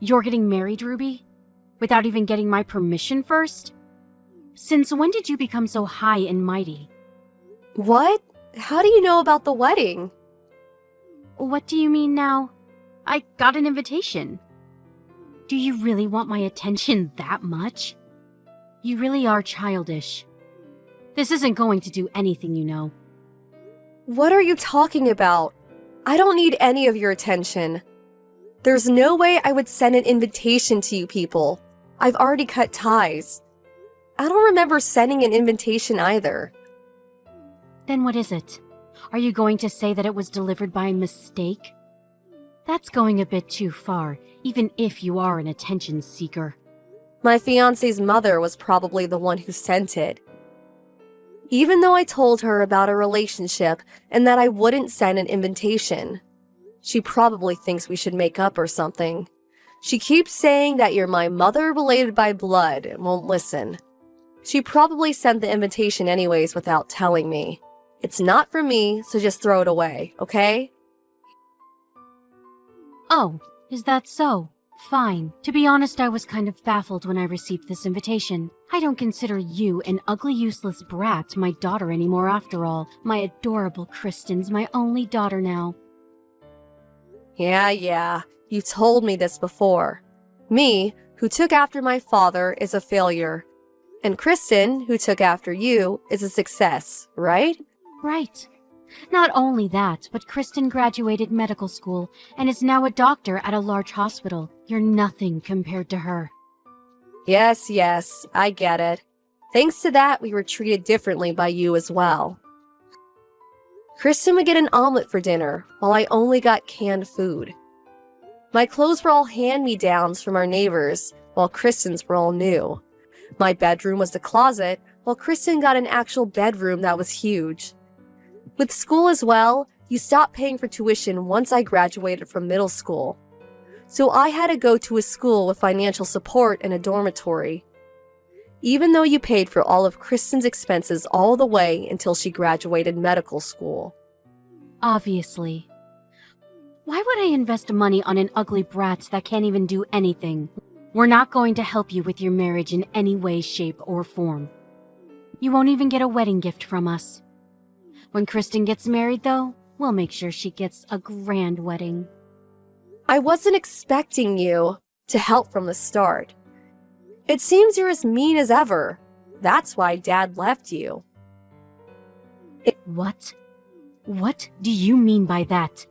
You're getting married, Ruby? Without even getting my permission first? Since when did you become so high and mighty? What? How do you know about the wedding? What do you mean now? I got an invitation. Do you really want my attention that much? You really are childish. This isn't going to do anything, you know. What are you talking about? I don't need any of your attention. There's no way I would send an invitation to you people. I've already cut ties. I don't remember sending an invitation either. Then what is it? Are you going to say that it was delivered by mistake? That's going a bit too far, even if you are an attention seeker. My fiancé's mother was probably the one who sent it. Even though I told her about a relationship and that I wouldn't send an invitation. She probably thinks we should make up or something. She keeps saying that you're my mother related by blood and won't listen. She probably sent the invitation anyways without telling me. It's not for me, so just throw it away, okay? Oh, is that so? Fine. To be honest, I was kind of baffled when I received this invitation. I don't consider you, an ugly, useless brat, my daughter anymore after all. My adorable Kristen's my only daughter now. Yeah, you told me this before. Me, who took after my father, is a failure. And Kristen, who took after you, is a success, right? Right. Not only that, but Kristen graduated medical school and is now a doctor at a large hospital. You're nothing compared to her. Yes, I get it. Thanks to that, we were treated differently by you as well. Kristen would get an omelet for dinner, while I only got canned food. My clothes were all hand-me-downs from our neighbors, while Kristen's were all new. My bedroom was the closet, while Kristen got an actual bedroom that was huge. With school as well, you stopped paying for tuition once I graduated from middle school. So I had to go to a school with financial support and a dormitory. Even though you paid for all of Kristen's expenses all the way until she graduated medical school. Obviously. Why would I invest money on an ugly brat that can't even do anything? We're not going to help you with your marriage in any way, shape, or form. You won't even get a wedding gift from us. When Kristen gets married, though, we'll make sure she gets a grand wedding. I wasn't expecting you to help from the start. It seems you're as mean as ever. That's why Dad left you. What? What do you mean by that?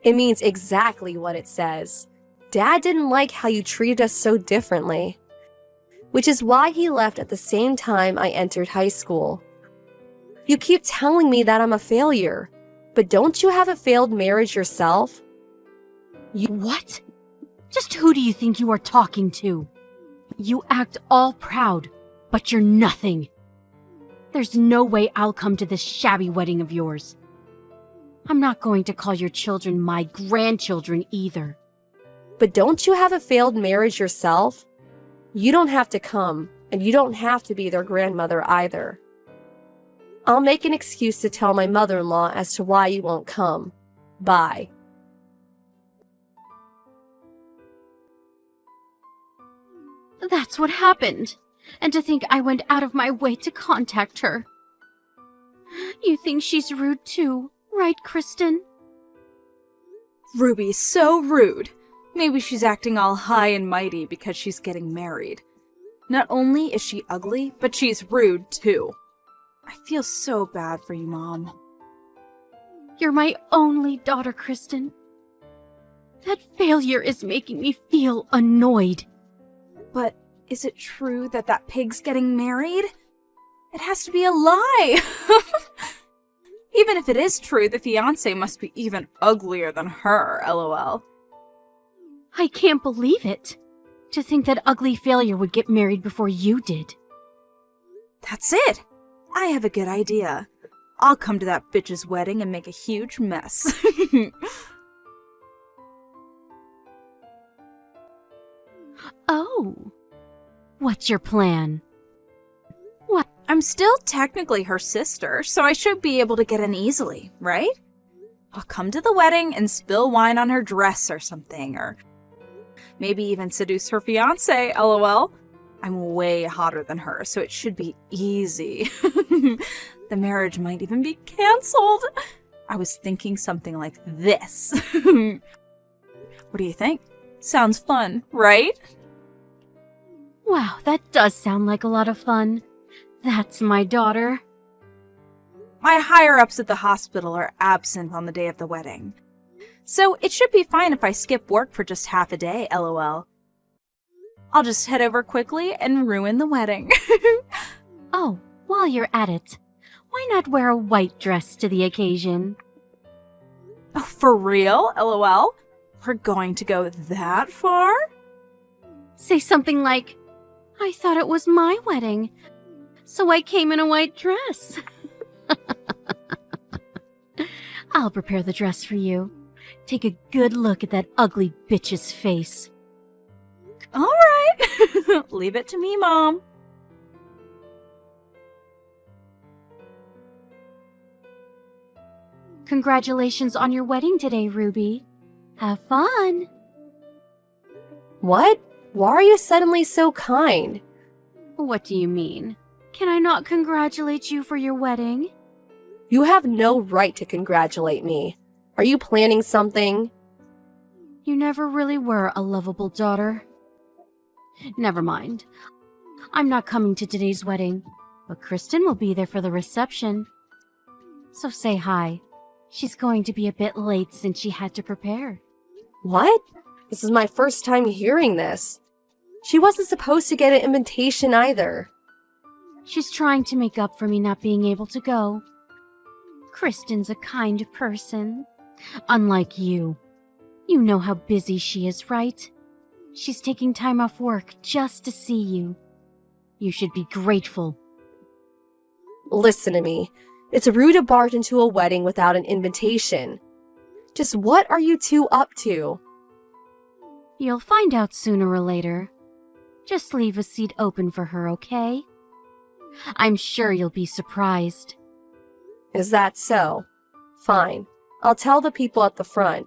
It means exactly what it says. Dad didn't like how you treated us so differently. Which is why he left at the same time I entered high school. You keep telling me that I'm a failure, but don't you have a failed marriage yourself? What? Just who do you think you are talking to? You act all proud, but you're nothing. There's no way I'll come to this shabby wedding of yours. I'm not going to call your children my grandchildren either. But don't you have a failed marriage yourself? You don't have to come, and you don't have to be their grandmother either. I'll make an excuse to tell my mother-in-law as to why you won't come. Bye. That's what happened. And to think I went out of my way to contact her. You think she's rude too, right, Kristen? Ruby's so rude. Maybe she's acting all high and mighty because she's getting married. Not only is she ugly, but she's rude too. I feel so bad for you, Mom. You're my only daughter, Kristen. That failure is making me feel annoyed. But is it true that that pig's getting married? It has to be a lie! Even if it is true, the fiancé must be even uglier than her, lol. I can't believe it. To think that ugly failure would get married before you did. That's it! I have a good idea. I'll come to that bitch's wedding and make a huge mess. Oh. What's your plan? What? I'm still technically her sister, so I should be able to get in easily, right? I'll come to the wedding and spill wine on her dress or something, or Maybe even seduce her fiancé, lol. I'm way hotter than her, so it should be easy. The marriage might even be cancelled. I was thinking something like this. What do you think? Sounds fun, right? Wow, that does sound like a lot of fun. That's my daughter. My higher-ups at the hospital are absent on the day of the wedding. So it should be fine if I skip work for just half a day, lol. I'll just head over quickly and ruin the wedding. Oh, while you're at it, why not wear a white dress to the occasion? Oh, for real? LOL? We're going to go that far? Say something like, I thought it was my wedding, so I came in a white dress. I'll prepare the dress for you. Take a good look at that ugly bitch's face. All right. Leave it to me, Mom. Congratulations on your wedding today, Ruby. Have fun. What? Why are you suddenly so kind? What do you mean? Can I not congratulate you for your wedding? You have no right to congratulate me. Are you planning something? You never really were a lovable daughter. Never mind. I'm not coming to today's wedding, but Kristen will be there for the reception. So say hi. She's going to be a bit late since she had to prepare. What? This is my first time hearing this. She wasn't supposed to get an invitation either. She's trying to make up for me not being able to go. Kristen's a kind person. Unlike you. You know how busy she is, right? She's taking time off work just to see you. You should be grateful. Listen to me. It's rude to barge into a wedding without an invitation. Just what are you two up to? You'll find out sooner or later. Just leave a seat open for her, okay? I'm sure you'll be surprised. Is that so? Fine. I'll tell the people at the front.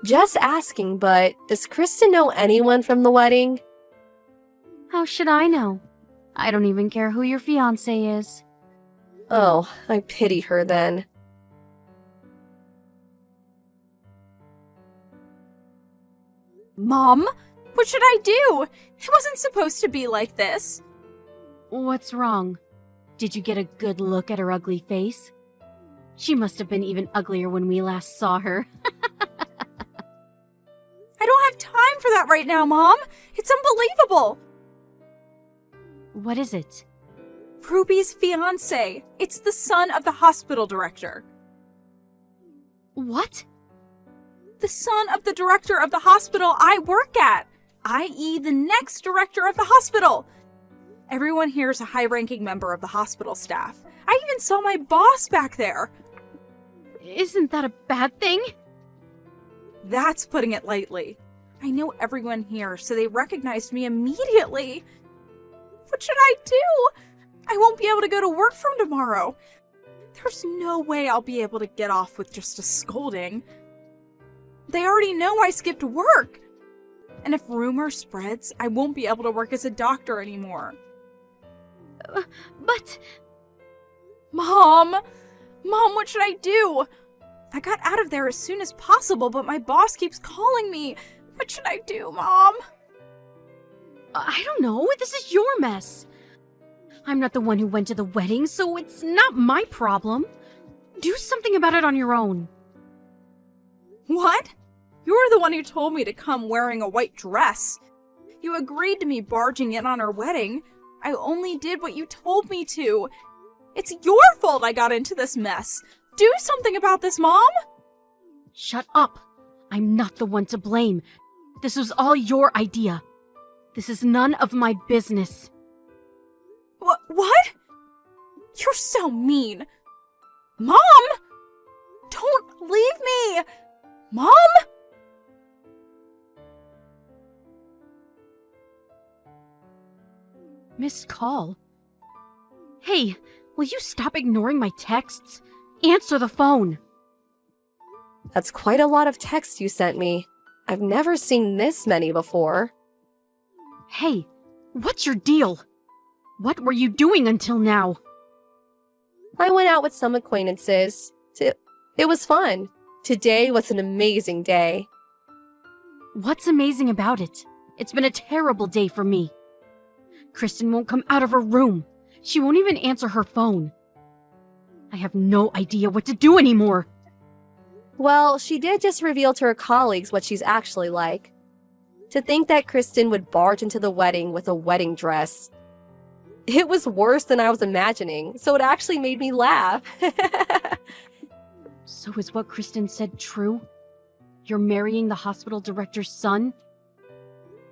Just asking, but does Kristen know anyone from the wedding? How should I know? I don't even care who your fiancé is. Oh, I pity her then. Mom, what should I do? It wasn't supposed to be like this. What's wrong? Did you get a good look at her ugly face? She must have been even uglier when we last saw her. I don't have time for that right now, Mom. It's unbelievable. What is it? Ruby's fiancé. It's the son of the hospital director. What? The son of the director of the hospital I work at, i.e. the next director of the hospital. Everyone here is a high-ranking member of the hospital staff. I even saw my boss back there. Isn't that a bad thing? That's putting it lightly. I know everyone here, so they recognized me immediately. What should I do? I won't be able to go to work from tomorrow. There's no way I'll be able to get off with just a scolding. They already know I skipped work. And if rumor spreads, I won't be able to work as a doctor anymore. But... Mom, what should I do? I got out of there as soon as possible, but my boss keeps calling me. What should I do, Mom? I don't know. This is your mess. I'm not the one who went to the wedding, so it's not my problem. Do something about it on your own. What? You're the one who told me to come wearing a white dress. You agreed to me barging in on our wedding. I only did what you told me to. It's your fault I got into this mess. Do something about this, Mom! Shut up. I'm not the one to blame. This was all your idea. This is none of my business. What? You're so mean. Mom! Don't leave me! Mom? Missed call. Hey, will you stop ignoring my texts? Answer the phone. That's quite a lot of text you sent me. I've never seen this many before. Hey, what's your deal? What were you doing until now? I went out with some acquaintances. It was fun. Today was an amazing day. What's amazing about it? It's been a terrible day for me. Kristen won't come out of her room. She won't even answer her phone. I have no idea what to do anymore. Well, she did just reveal to her colleagues what she's actually like. To think that Kristen would barge into the wedding with a wedding dress. It was worse than I was imagining, so it actually made me laugh. So is what Kristen said true? You're marrying the hospital director's son?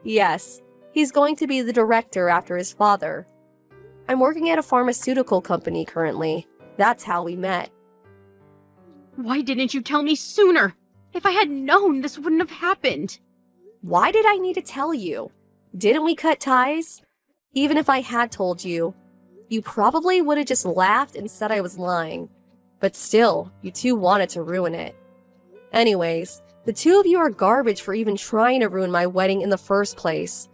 Yes, he's going to be the director after his father. I'm working at a pharmaceutical company currently. That's how we met. Why didn't you tell me sooner? If I had known, this wouldn't have happened. Why did I need to tell you? Didn't we cut ties? Even if I had told you, you probably would have just laughed and said I was lying. But still, you two wanted to ruin it. Anyways, the two of you are garbage for even trying to ruin my wedding in the first place.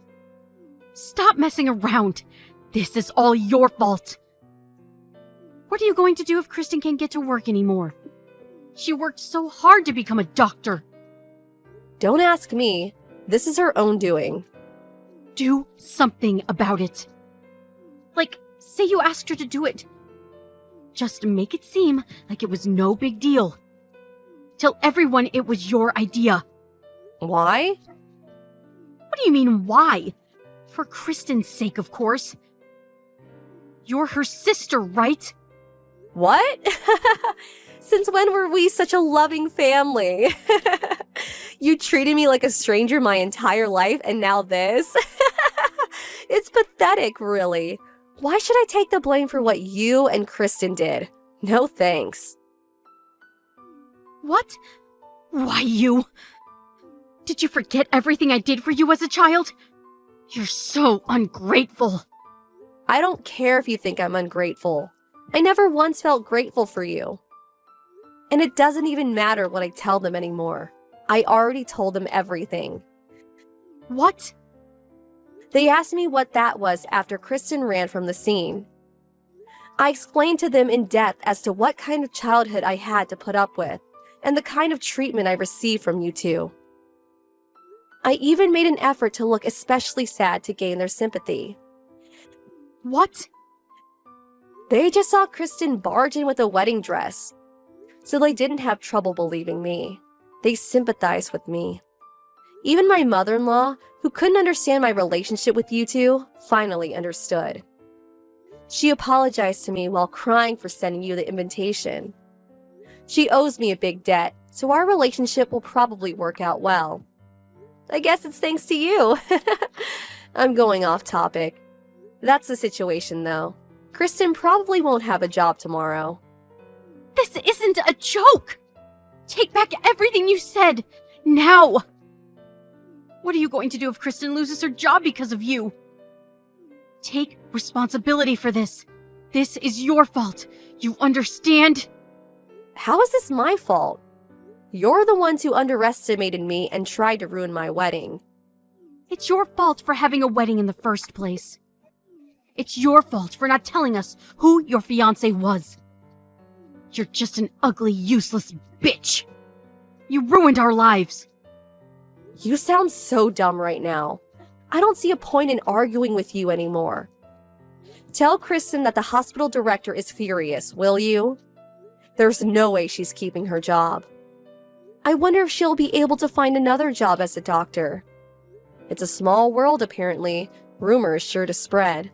Stop messing around. This is all your fault. What are you going to do if Kristen can't get to work anymore? She worked so hard to become a doctor. Don't ask me. This is her own doing. Do something about it. Like, say you asked her to do it. Just make it seem like it was no big deal. Tell everyone it was your idea. Why? What do you mean, why? For Kristen's sake, of course. You're her sister, right? What? Since when were we such a loving family? You treated me like a stranger my entire life, and now this? It's pathetic, really. Why should I take the blame for what you and Kristen did? No thanks. What? Why you? Did you forget everything I did for you as a child? You're so ungrateful. I don't care if you think I'm ungrateful. I never once felt grateful for you. And it doesn't even matter what I tell them anymore. I already told them everything. What? They asked me what that was after Kristen ran from the scene. I explained to them in depth as to what kind of childhood I had to put up with, and the kind of treatment I received from you two. I even made an effort to look especially sad to gain their sympathy. What? They just saw Kristen barge in with a wedding dress, so they didn't have trouble believing me. They sympathized with me. Even my mother-in-law, who couldn't understand my relationship with you two, finally understood. She apologized to me while crying for sending you the invitation. She owes me a big debt, so our relationship will probably work out well. I guess it's thanks to you. I'm going off topic. That's the situation, though. Kristen probably won't have a job tomorrow. This isn't a joke! Take back everything you said! Now! What are you going to do if Kristen loses her job because of you? Take responsibility for this. This is your fault. You understand? How is this my fault? You're the ones who underestimated me and tried to ruin my wedding. It's your fault for having a wedding in the first place. It's your fault for not telling us who your fiancé was. You're just an ugly, useless bitch. You ruined our lives. You sound so dumb right now. I don't see a point in arguing with you anymore. Tell Kristen that the hospital director is furious, will you? There's no way she's keeping her job. I wonder if she'll be able to find another job as a doctor. It's a small world, apparently. Rumors sure to spread.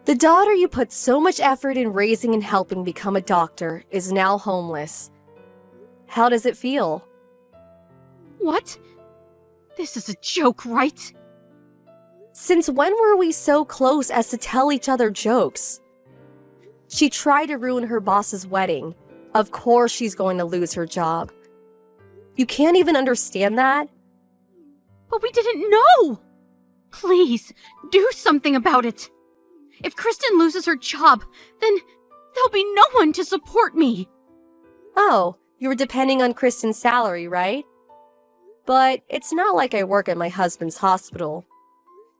The daughter you put so much effort in raising and helping become a doctor is now homeless. How does it feel? What? This is a joke, right? Since when were we so close as to tell each other jokes? She tried to ruin her boss's wedding. Of course she's going to lose her job. You can't even understand that? But we didn't know! Please, do something about it. If Kristen loses her job, then there'll be no one to support me. Oh, you were depending on Kristen's salary, right? But it's not like I work at my husband's hospital.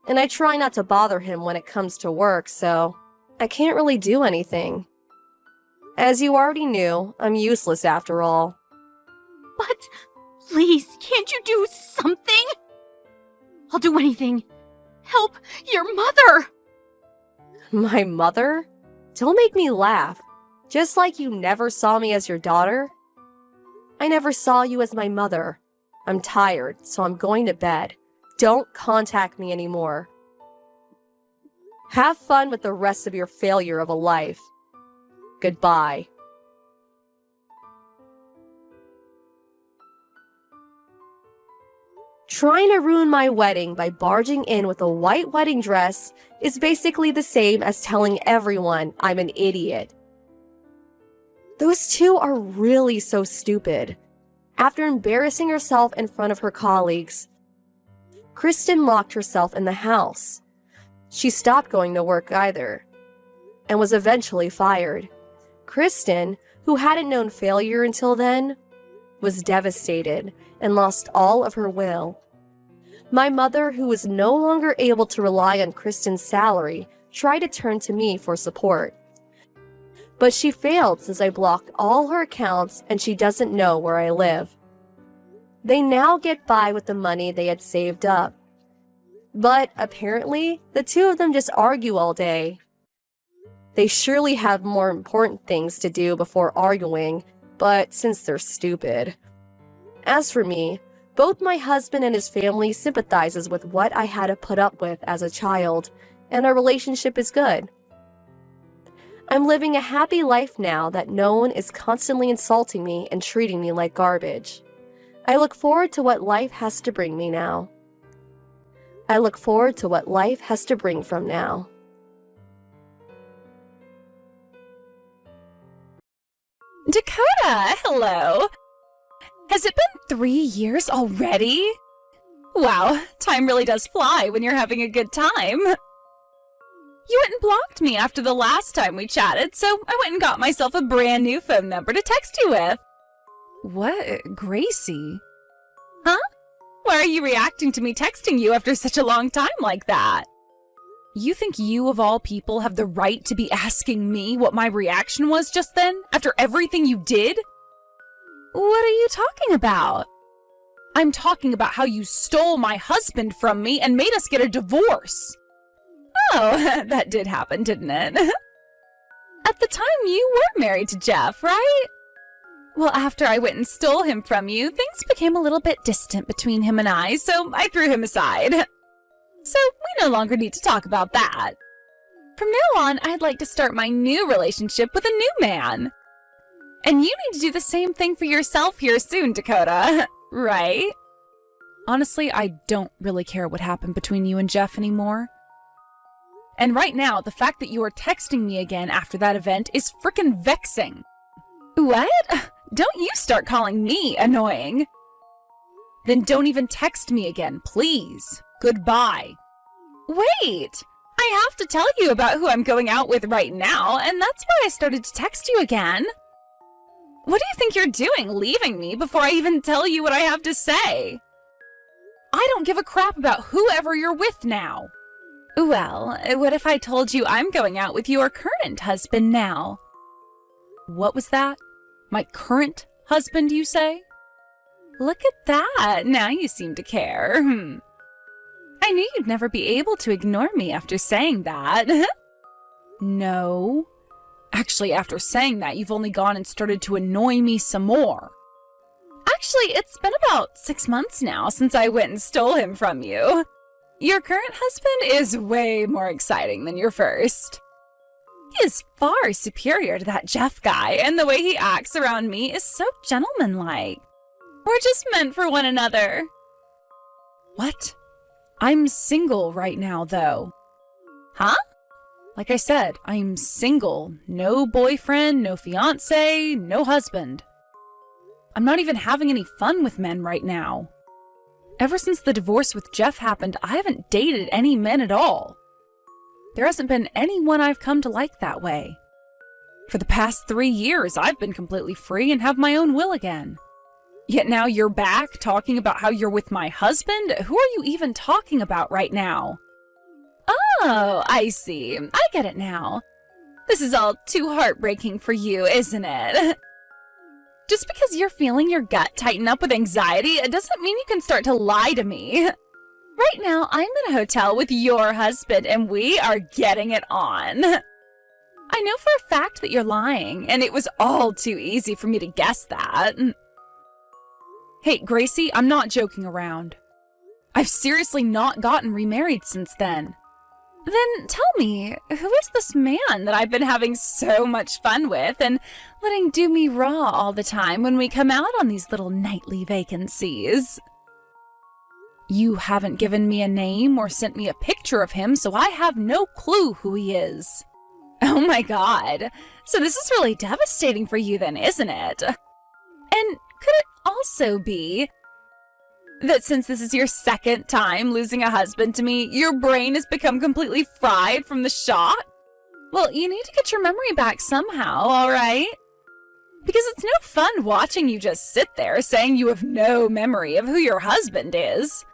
And I try not to bother him when it comes to work, so I can't really do anything. As you already knew, I'm useless after all. But please, can't you do something? I'll do anything. Help your mother! My mother? Don't make me laugh. Just like you never saw me as your daughter. I never saw you as my mother. I'm tired, so I'm going to bed. Don't contact me anymore. Have fun with the rest of your failure of a life. Goodbye. Trying to ruin my wedding by barging in with a white wedding dress is basically the same as telling everyone I'm an idiot. Those two are really so stupid. After embarrassing herself in front of her colleagues, Kristen locked herself in the house. She stopped going to work either, and was eventually fired. Kristen, who hadn't known failure until then, was devastated and lost all of her will. My mother, who was no longer able to rely on Kristen's salary, tried to turn to me for support. But she failed since I blocked all her accounts and she doesn't know where I live. They now get by with the money they had saved up. But apparently, the two of them just argue all day. They surely have more important things to do before arguing, but since they're stupid. As for me, both my husband and his family sympathizes with what I had to put up with as a child, and our relationship is good. I'm living a happy life now that no one is constantly insulting me and treating me like garbage. I look forward to what life has to bring me now. I look forward to what life has to bring from now. Dakota, hello. Has it been 3 years already? Wow, time really does fly when you're having a good time. You went and blocked me after the last time we chatted, so I went and got myself a brand new phone number to text you with. What? Gracie? Huh? Why are you reacting to me texting you after such a long time like that? You think you, of all people, have the right to be asking me what my reaction was just then, after everything you did? What are you talking about? I'm talking about how you stole my husband from me and made us get a divorce. Oh, that did happen, didn't it? At the time, you were married to Jeff, right? Well, after I went and stole him from you, things became a little bit distant between him and I, so I threw him aside. So we no longer need to talk about that. From now on, I'd like to start my new relationship with a new man. And you need to do the same thing for yourself here soon, Dakota. Right? Honestly, I don't really care what happened between you and Jeff anymore. And right now, the fact that you are texting me again after that event is frickin' vexing. What? Don't you start calling me annoying. Then don't even text me again, please. Goodbye. Wait! I have to tell you about who I'm going out with right now, and that's why I started to text you again. What do you think you're doing, leaving me before I even tell you what I have to say? I don't give a crap about whoever you're with now. Well, what if I told you I'm going out with your current husband now? What was that? My current husband, you say? Look at that. Now you seem to care. I knew you'd never be able to ignore me after saying that. No. Actually, after saying that, you've only gone and started to annoy me some more. Actually, it's been about 6 months now since I went and stole him from you. Your current husband is way more exciting than your first. He is far superior to that Jeff guy, and the way he acts around me is so gentlemanlike. We're just meant for one another. What? I'm single right now, though. Huh? Like I said, I'm single. No boyfriend, no fiancé, no husband. I'm not even having any fun with men right now. Ever since the divorce with Jeff happened, I haven't dated any men at all. There hasn't been anyone I've come to like that way. For the past 3 years, I've been completely free and have my own will again. Yet now you're back talking about how you're with my husband? Who are you even talking about right now? Oh, I see. I get it now. This is all too heartbreaking for you, isn't it? Just because you're feeling your gut tighten up with anxiety, it doesn't mean you can start to lie to me. Right now, I'm in a hotel with your husband, and we are getting it on. I know for a fact that you're lying, and it was all too easy for me to guess that. Hey, Gracie, I'm not joking around. I've seriously not gotten remarried since then. Then tell me, who is this man that I've been having so much fun with and letting do me raw all the time when we come out on these little nightly vacancies? You haven't given me a name or sent me a picture of him, so I have no clue who he is. Oh my god. So this is really devastating for you then, isn't it? And could it also be that since this is your second time losing a husband to me, your brain has become completely fried from the shock? Well, you need to get your memory back somehow, alright? Because it's no fun watching you just sit there saying you have no memory of who your husband is.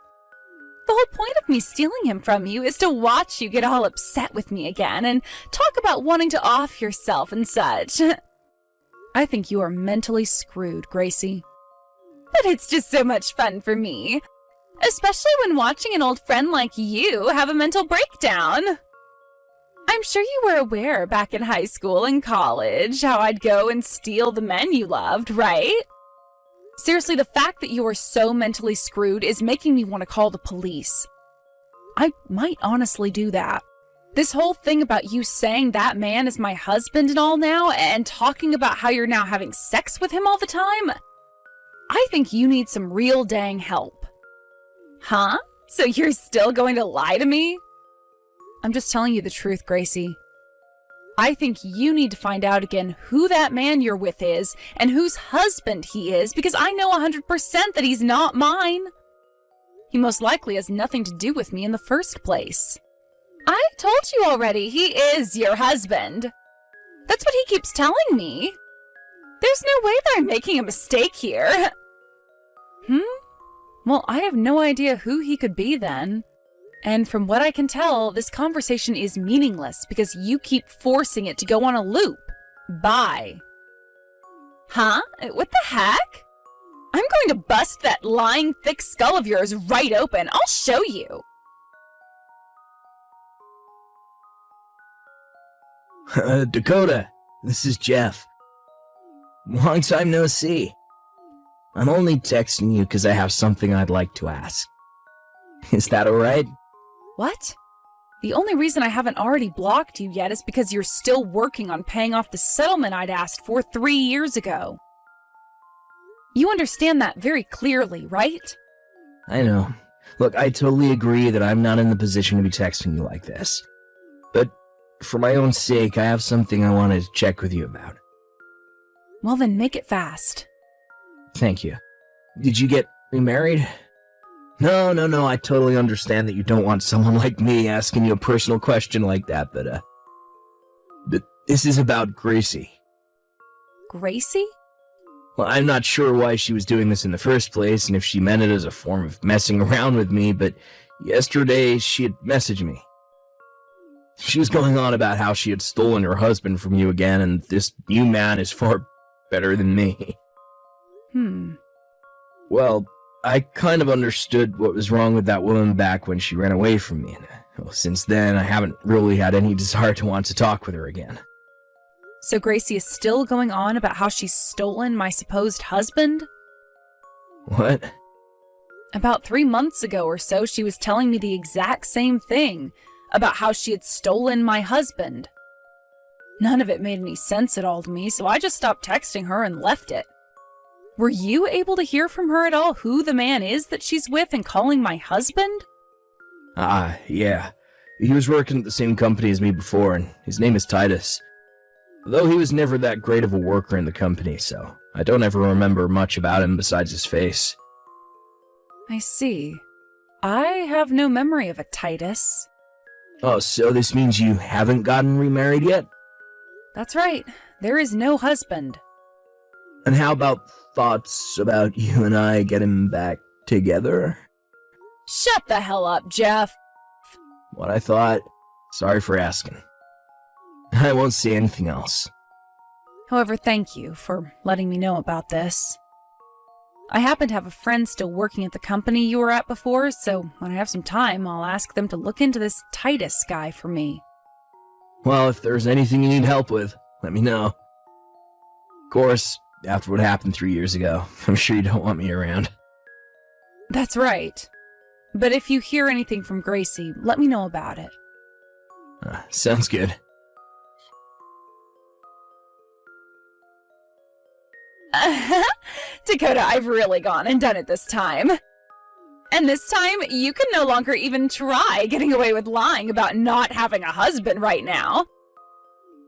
The whole point of me stealing him from you is to watch you get all upset with me again and talk about wanting to off yourself and such. I think you are mentally screwed, Gracie. But it's just so much fun for me. Especially when watching an old friend like you have a mental breakdown. I'm sure you were aware back in high school and college how I'd go and steal the men you loved, right? Seriously, the fact that you are so mentally screwed is making me want to call the police. I might honestly do that. This whole thing about you saying that man is my husband and all now, and talking about how you're now having sex with him all the time, I think you need some real dang help. Huh? So you're still going to lie to me? I'm just telling you the truth, Gracie. I think you need to find out again who that man you're with is and whose husband he is, because I know 100% that he's not mine. He most likely has nothing to do with me in the first place. I told you already, he is your husband. That's what he keeps telling me. There's no way that I'm making a mistake here. Well, I have no idea who he could be then. And from what I can tell, this conversation is meaningless because you keep forcing it to go on a loop. Bye. Huh? What the heck? I'm going to bust that lying thick skull of yours right open. I'll show you. Dakota, this is Jeff. Long time no see. I'm only texting you because I have something I'd like to ask. Is that alright? What? The only reason I haven't already blocked you yet is because you're still working on paying off the settlement I'd asked for 3 years ago. You understand that very clearly, right? I know. Look, I totally agree that I'm not in the position to be texting you like this. But for my own sake, I have something I wanted to check with you about. Well then, make it fast. Thank you. Did you get remarried? No, I totally understand that you don't want someone like me asking you a personal question like that, but this is about Gracie. Gracie? Well, I'm not sure why she was doing this in the first place, and if she meant it as a form of messing around with me, but yesterday she had messaged me. She was going on about how she had stolen her husband from you again, and this new man is far better than me. Well, I kind of understood what was wrong with that woman back when she ran away from me, and since then I haven't really had any desire to want to talk with her again. So Gracie is still going on about how she's stolen my supposed husband? What? About 3 months ago or so, she was telling me the exact same thing, about how she had stolen my husband. None of it made any sense at all to me, so I just stopped texting her and left it. Were you able to hear from her at all who the man is that she's with and calling my husband? Yeah. He was working at the same company as me before, and his name is Titus. Though he was never that great of a worker in the company, so I don't ever remember much about him besides his face. I see. I have no memory of a Titus. Oh, so this means you haven't gotten remarried yet? That's right. There is no husband. And how about thoughts about you and I getting back together? Shut the hell up, Jeff. What I thought. Sorry for asking. I won't say anything else. However, thank you for letting me know about this. I happen to have a friend still working at the company you were at before, so when I have some time, I'll ask them to look into this Titus guy for me. Well, if there's anything you need help with, let me know. Of course, after what happened 3 years ago, I'm sure you don't want me around. That's right. But if you hear anything from Gracie, let me know about it. Sounds good. Dakota, I've really gone and done it this time. And this time, you can no longer even try getting away with lying about not having a husband right now.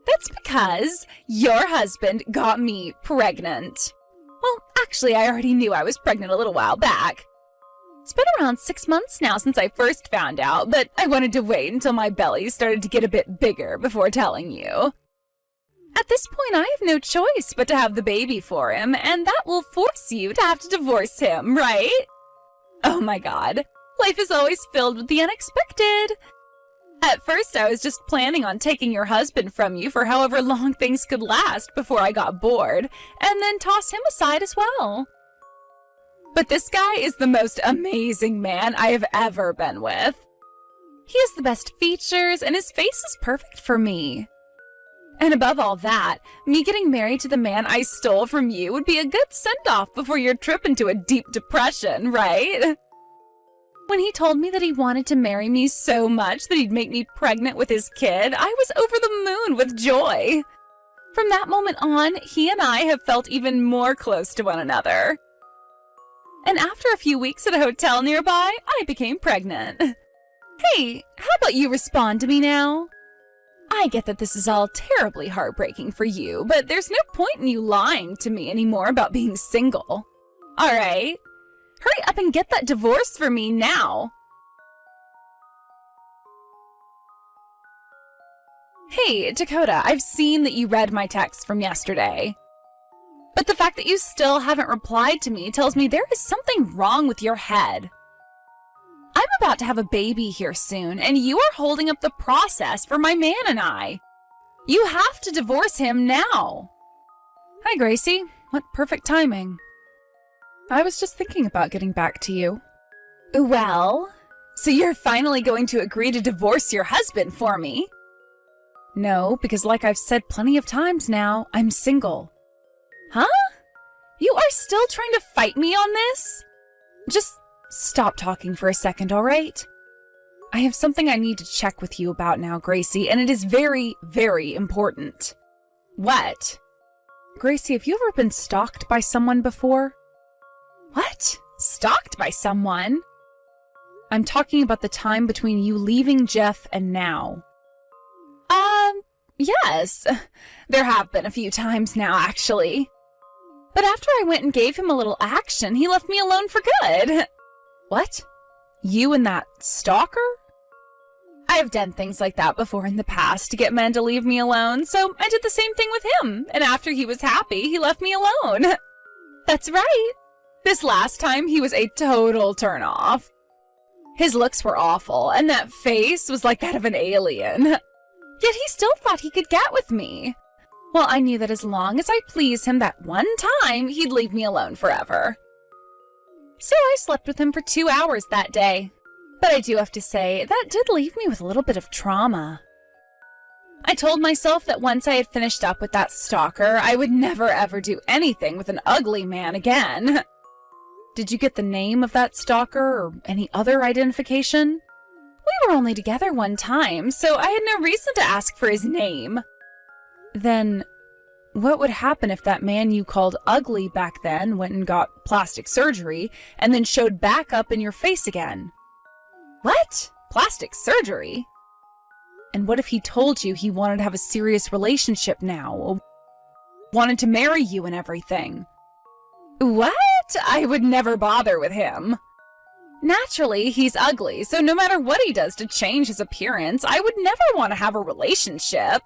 That's because your husband got me pregnant. Well, actually, I already knew I was pregnant a little while back. It's been around 6 months now since I first found out, but I wanted to wait until my belly started to get a bit bigger before telling you. At this point, I have no choice but to have the baby for him, and that will force you to have to divorce him, right? Oh my god, life is always filled with the unexpected. At first, I was just planning on taking your husband from you for however long things could last before I got bored, and then toss him aside as well. But this guy is the most amazing man I have ever been with. He has the best features, and his face is perfect for me. And above all that, me getting married to the man I stole from you would be a good send-off before your trip into a deep depression, right? When he told me that he wanted to marry me so much that he'd make me pregnant with his kid, I was over the moon with joy. From that moment on, he and I have felt even more close to one another. And after a few weeks at a hotel nearby, I became pregnant. Hey, how about you respond to me now? I get that this is all terribly heartbreaking for you, but there's no point in you lying to me anymore about being single. All right? Hurry up and get that divorce for me now. Hey, Dakota, I've seen that you read my text from yesterday. But the fact that you still haven't replied to me tells me there is something wrong with your head. I'm about to have a baby here soon, and you are holding up the process for my man and I. You have to divorce him now. Hi, Gracie. What perfect timing. I was just thinking about getting back to you. Well, so you're finally going to agree to divorce your husband for me? No, because like I've said plenty of times now, I'm single. Huh? You are still trying to fight me on this? Just stop talking for a second, all right? I have something I need to check with you about now, Gracie, and it is very, very important. What? Gracie, have you ever been stalked by someone before? What? Stalked by someone? I'm talking about the time between you leaving Jeff and now. Yes. There have been a few times now, actually. But after I went and gave him a little action, he left me alone for good. What? You and that stalker? I have done things like that before in the past to get men to leave me alone, so I did the same thing with him, and after he was happy, he left me alone. That's right. This last time, he was a total turn-off. His looks were awful, and that face was like that of an alien. Yet he still thought he could get with me. Well, I knew that as long as I pleased him that one time, he'd leave me alone forever. So I slept with him for 2 hours that day. But I do have to say, that did leave me with a little bit of trauma. I told myself that once I had finished up with that stalker, I would never ever do anything with an ugly man again. Did you get the name of that stalker or any other identification? We were only together one time, so I had no reason to ask for his name. Then, what would happen if that man you called ugly back then went and got plastic surgery and then showed back up in your face again? What? Plastic surgery? And what if he told you he wanted to have a serious relationship now? Wanted to marry you and everything? What? I would never bother with him. Naturally, he's ugly, so no matter what he does to change his appearance, I would never want to have a relationship.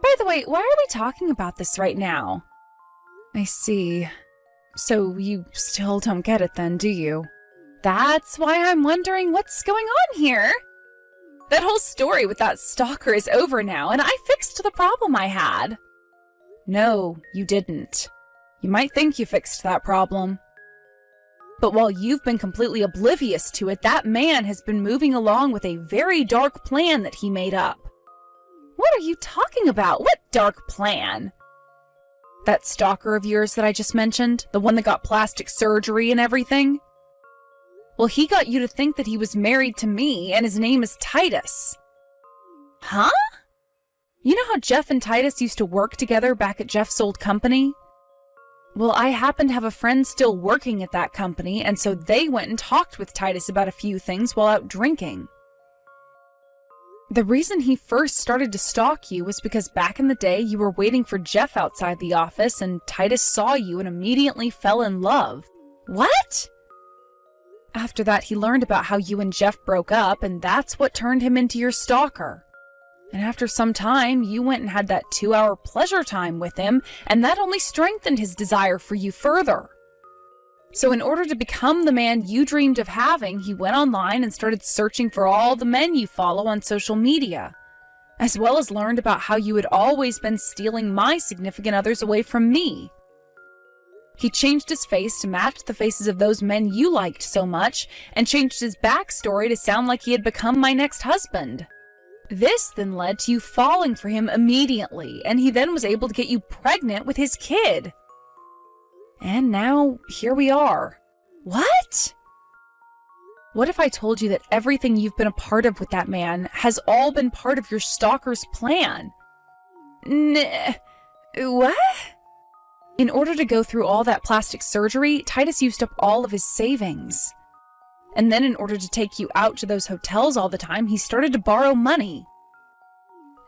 By the way, why are we talking about this right now? I see. So you still don't get it then, do you? That's why I'm wondering what's going on here. That whole story with that stalker is over now, and I fixed the problem I had. No, you didn't. You might think you fixed that problem. But while you've been completely oblivious to it, that man has been moving along with a very dark plan that he made up. What are you talking about? What dark plan? That stalker of yours that I just mentioned, the one that got plastic surgery and everything? Well, he got you to think that he was married to me, and his name is Titus. Huh? You know how Jeff and Titus used to work together back at Jeff's old company? Well, I happen to have a friend still working at that company, and so they went and talked with Titus about a few things while out drinking. The reason he first started to stalk you was because back in the day you were waiting for Jeff outside the office, and Titus saw you and immediately fell in love. What? After that, he learned about how you and Jeff broke up, and that's what turned him into your stalker. And after some time, you went and had that 2-hour pleasure time with him, and that only strengthened his desire for you further. So in order to become the man you dreamed of having, he went online and started searching for all the men you follow on social media, as well as learned about how you had always been stealing my significant others away from me. He changed his face to match the faces of those men you liked so much, and changed his backstory to sound like he had become my next husband. This then led to you falling for him immediately, and he then was able to get you pregnant with his kid. And now, here we are. What? What if I told you that everything you've been a part of with that man has all been part of your stalker's plan? What? In order to go through all that plastic surgery, Titus used up all of his savings. And then in order to take you out to those hotels all the time, he started to borrow money.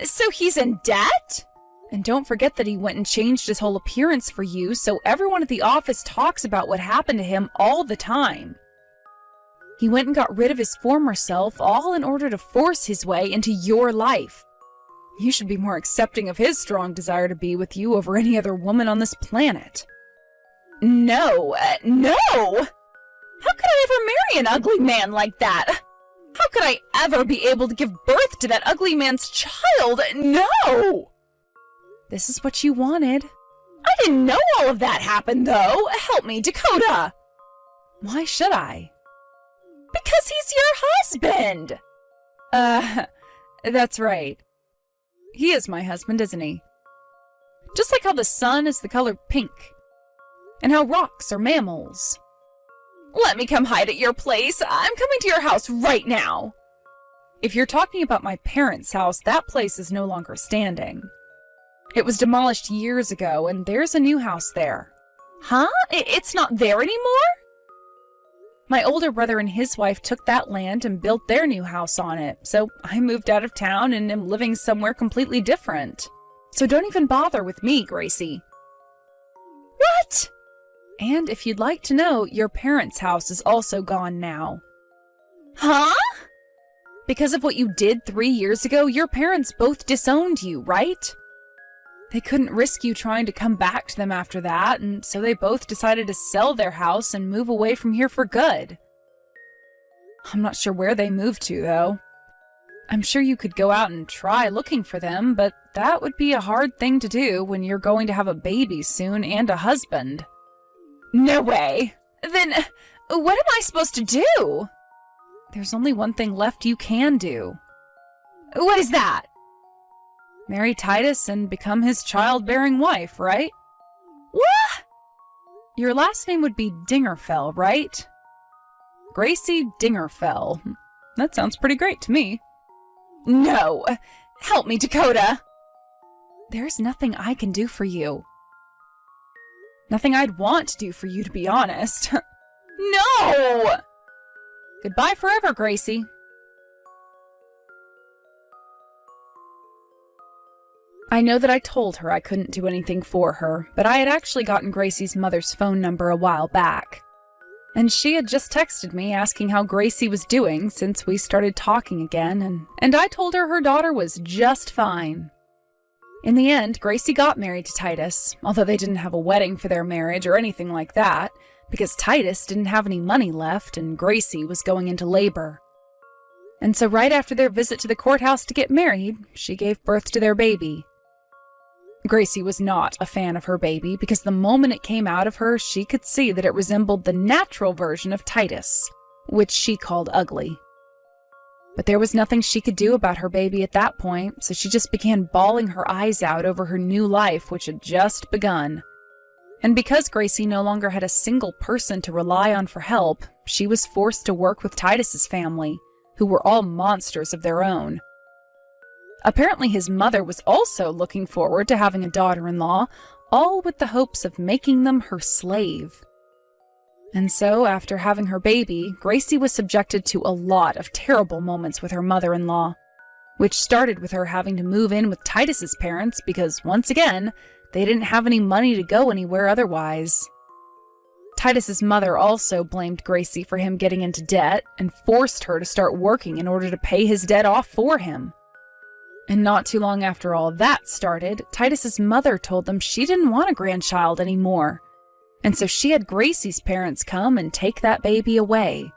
So he's in debt? And don't forget that he went and changed his whole appearance for you, so everyone at the office talks about what happened to him all the time. He went and got rid of his former self, all in order to force his way into your life. You should be more accepting of his strong desire to be with you over any other woman on this planet. No! How could I ever marry an ugly man like that? How could I ever be able to give birth to that ugly man's child? No! This is what you wanted. I didn't know all of that happened, though. Help me, Dakota. Why should I? Because he's your husband! That's right. He is my husband, isn't he? Just like how the sun is the color pink. And how rocks are mammals. Let me come hide at your place. I'm coming to your house right now. If you're talking about my parents' house, that place is no longer standing. It was demolished years ago, and there's a new house there. Huh? It's not there anymore? My older brother and his wife took that land and built their new house on it, so I moved out of town and am living somewhere completely different. So don't even bother with me, Gracie. What? And if you'd like to know, your parents' house is also gone now. Huh? Because of what you did 3 years ago, your parents both disowned you, right? They couldn't risk you trying to come back to them after that, and so they both decided to sell their house and move away from here for good. I'm not sure where they moved to, though. I'm sure you could go out and try looking for them, but that would be a hard thing to do when you're going to have a baby soon and a husband. No way! Then, what am I supposed to do? There's only one thing left you can do. What is that? Marry Titus and become his childbearing wife, right? What? Your last name would be Dingerfell, right? Gracie Dingerfell. That sounds pretty great to me. No! Help me, Dakota! There's nothing I can do for you. Nothing I'd want to do for you, to be honest. No! Goodbye forever, Gracie. I know that I told her I couldn't do anything for her, but I had actually gotten Gracie's mother's phone number a while back. And she had just texted me asking how Gracie was doing since we started talking again, and I told her daughter was just fine. In the end, Gracie got married to Titus, although they didn't have a wedding for their marriage or anything like that, because Titus didn't have any money left and Gracie was going into labor. And so right after their visit to the courthouse to get married, she gave birth to their baby. Gracie was not a fan of her baby because the moment it came out of her, she could see that it resembled the natural version of Titus, which she called ugly. But there was nothing she could do about her baby at that point, so she just began bawling her eyes out over her new life, which had just begun. And because Gracie no longer had a single person to rely on for help, she was forced to work with Titus's family, who were all monsters of their own. Apparently his mother was also looking forward to having a daughter-in-law, all with the hopes of making them her slave. And so, after having her baby, Gracie was subjected to a lot of terrible moments with her mother-in-law, which started with her having to move in with Titus's parents because, once again, they didn't have any money to go anywhere otherwise. Titus's mother also blamed Gracie for him getting into debt and forced her to start working in order to pay his debt off for him. And not too long after all that started, Titus's mother told them she didn't want a grandchild anymore. And so she had Gracie's parents come and take that baby away.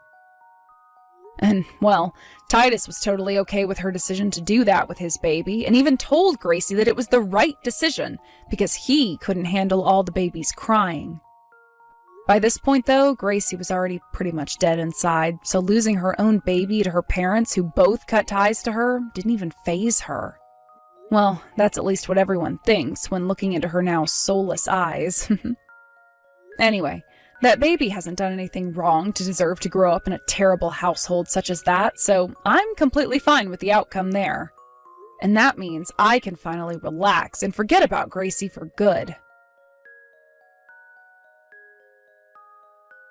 And, well, Titus was totally okay with her decision to do that with his baby, and even told Gracie that it was the right decision, because he couldn't handle all the baby's crying. By this point, though, Gracie was already pretty much dead inside, so losing her own baby to her parents, who both cut ties to her, didn't even faze her. Well, that's at least what everyone thinks when looking into her now soulless eyes. Anyway, that baby hasn't done anything wrong to deserve to grow up in a terrible household such as that, so I'm completely fine with the outcome there. And that means I can finally relax and forget about Gracie for good.